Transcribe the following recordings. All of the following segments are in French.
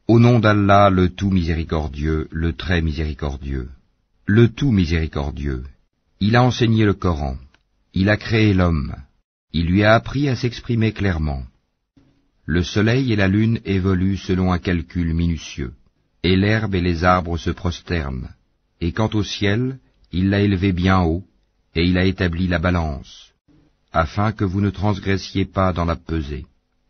Au nom d'Allah, le tout miséricordieux, le très miséricordieux. Le tout miséricordieux. Il a enseigné le Coran. Il a créé l'homme. Il lui a appris à s'exprimer clairement. Le soleil et la lune évoluent selon un calcul minutieux, et l'herbe et les arbres se prosternent. Et quant au ciel, il l'a élevé bien haut, et il a établi la balance, afin que vous ne transgressiez pas dans la pesée.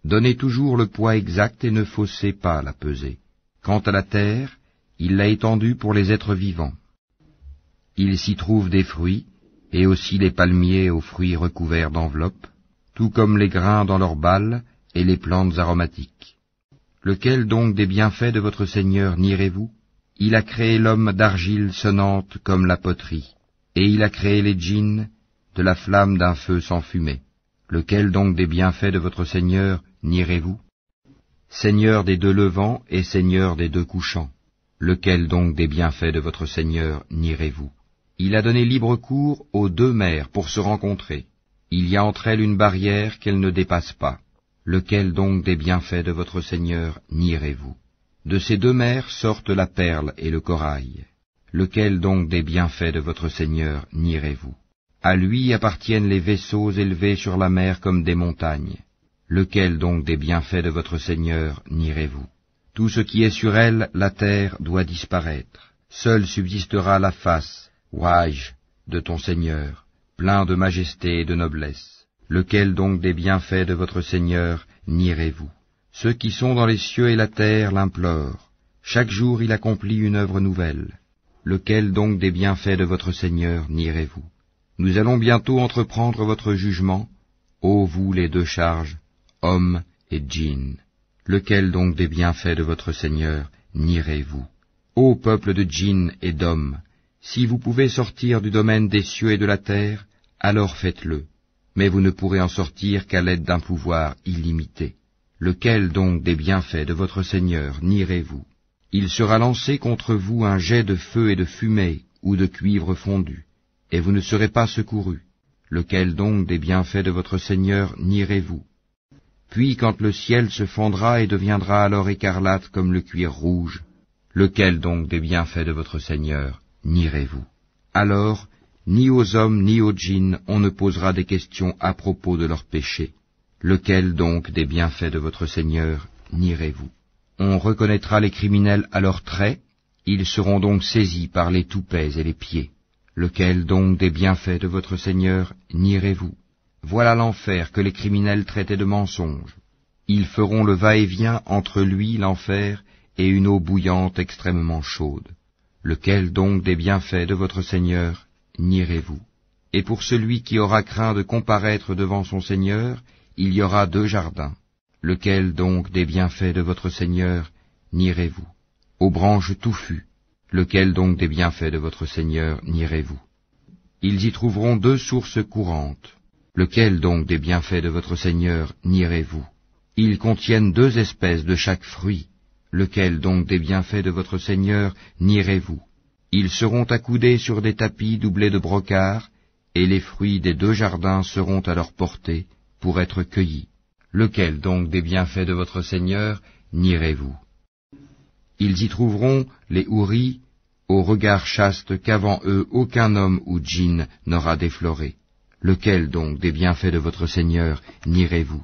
Donnez toujours le poids exact et ne faussez pas la pesée. Quant à la terre, il l'a étendue pour les êtres vivants. Il s'y trouve des fruits, et aussi les palmiers aux fruits recouverts d'enveloppes, tout comme les grains dans leurs balles et les plantes aromatiques. Lequel donc des bienfaits de votre Seigneur nierez-vous? Il a créé l'homme d'argile sonnante comme la poterie, et il a créé les djinns de la flamme d'un feu sans fumée. Lequel donc des bienfaits de votre Seigneur nierez-vous? Seigneur des deux levants et Seigneur des deux couchants. Lequel donc des bienfaits de votre Seigneur nierez-vous? Il a donné libre cours aux deux mers pour se rencontrer. Il y a entre elles une barrière qu'elles ne dépassent pas. Lequel donc des bienfaits de votre Seigneur nierez-vous? De ces deux mers sortent la perle et le corail. Lequel donc des bienfaits de votre Seigneur nierez-vous? À lui appartiennent les vaisseaux élevés sur la mer comme des montagnes. Lequel donc des bienfaits de votre Seigneur nierez-vous? Tout ce qui est sur elle, la terre, doit disparaître. Seule subsistera la face, Wajh, de ton Seigneur, plein de majesté et de noblesse. Lequel donc des bienfaits de votre Seigneur nierez-vous? Ceux qui sont dans les cieux et la terre l'implorent. Chaque jour il accomplit une œuvre nouvelle. Lequel donc des bienfaits de votre Seigneur nierez-vous? Nous allons bientôt entreprendre votre jugement, ô vous les deux charges, hommes et djinns. Lequel donc des bienfaits de votre Seigneur nierez-vous? Ô peuple de djinns et d'hommes, si vous pouvez sortir du domaine des cieux et de la terre, alors faites-le, mais vous ne pourrez en sortir qu'à l'aide d'un pouvoir illimité. Lequel donc des bienfaits de votre Seigneur nierez-vous? Il sera lancé contre vous un jet de feu et de fumée ou de cuivre fondu, et vous ne serez pas secourus. Lequel donc des bienfaits de votre Seigneur nierez-vous? Puis quand le ciel se fendra et deviendra alors écarlate comme le cuir rouge, lequel donc des bienfaits de votre Seigneur nierez-vous? Alors, ni aux hommes ni aux djinns on ne posera des questions à propos de leurs péchés. Lequel donc des bienfaits de votre Seigneur nierez-vous? On reconnaîtra les criminels à leurs traits, ils seront donc saisis par les toupets et les pieds. Lequel donc des bienfaits de votre Seigneur nierez-vous? Voilà l'enfer que les criminels traitaient de mensonge. Ils feront le va-et-vient entre lui, l'enfer, et une eau bouillante extrêmement chaude. Lequel donc des bienfaits de votre Seigneur nierez-vous? Et pour celui qui aura craint de comparaître devant son Seigneur, il y aura deux jardins. Lequel donc des bienfaits de votre Seigneur nierez-vous? Aux branches touffues. Lequel donc des bienfaits de votre Seigneur nierez-vous? Ils y trouveront deux sources courantes. Lequel donc des bienfaits de votre Seigneur nierez-vous? Ils contiennent deux espèces de chaque fruit. Lequel donc des bienfaits de votre Seigneur nierez-vous? Ils seront accoudés sur des tapis doublés de brocart, et les fruits des deux jardins seront à leur portée pour être cueillis. Lequel donc des bienfaits de votre Seigneur nierez-vous? Ils y trouveront les houris, au regard chaste qu'avant eux aucun homme ou djinn n'aura défloré. Lequel donc des bienfaits de votre Seigneur nierez-vous?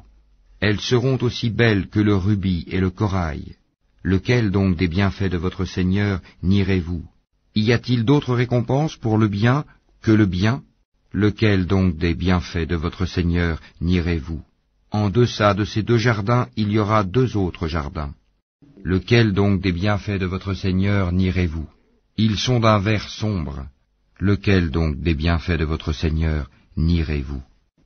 Elles seront aussi belles que le rubis et le corail. Lequel donc des bienfaits de votre Seigneur nierez-vous? Y a-t-il d'autre récompense pour le bien que le bien? Lequel donc des bienfaits de votre Seigneur nierez-vous? En deçà de ces deux jardins, il y aura deux autres jardins. Lequel donc des bienfaits de votre Seigneur nierez-vous? Ils sont d'un vert sombre. Lequel donc des bienfaits de votre Seigneur nierez-vous?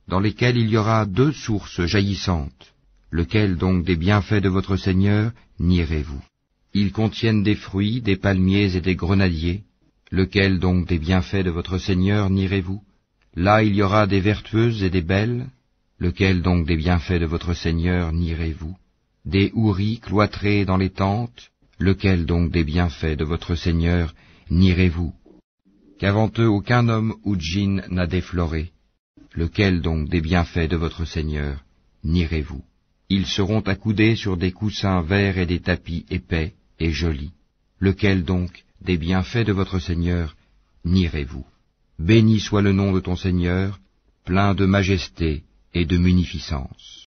Dans lesquels il y aura deux sources jaillissantes. Lequel donc des bienfaits de votre Seigneur nierez-vous? Ils contiennent des fruits, des palmiers et des grenadiers. Lequel donc des bienfaits de votre Seigneur nierez-vous? Là il y aura des vertueuses et des belles. Lequel donc des bienfaits de votre Seigneur nierez-vous? Des houris cloîtrés dans les tentes. Lequel donc des bienfaits de votre Seigneur nierez-vous? Qu'avant eux aucun homme ou djinn n'a défloré. Lequel donc des bienfaits de votre Seigneur nierez-vous? Ils seront accoudés sur des coussins verts et des tapis épais et jolis. Lequel donc, des bienfaits de votre Seigneur, nierez-vous? Béni soit le nom de ton Seigneur, plein de majesté et de munificence.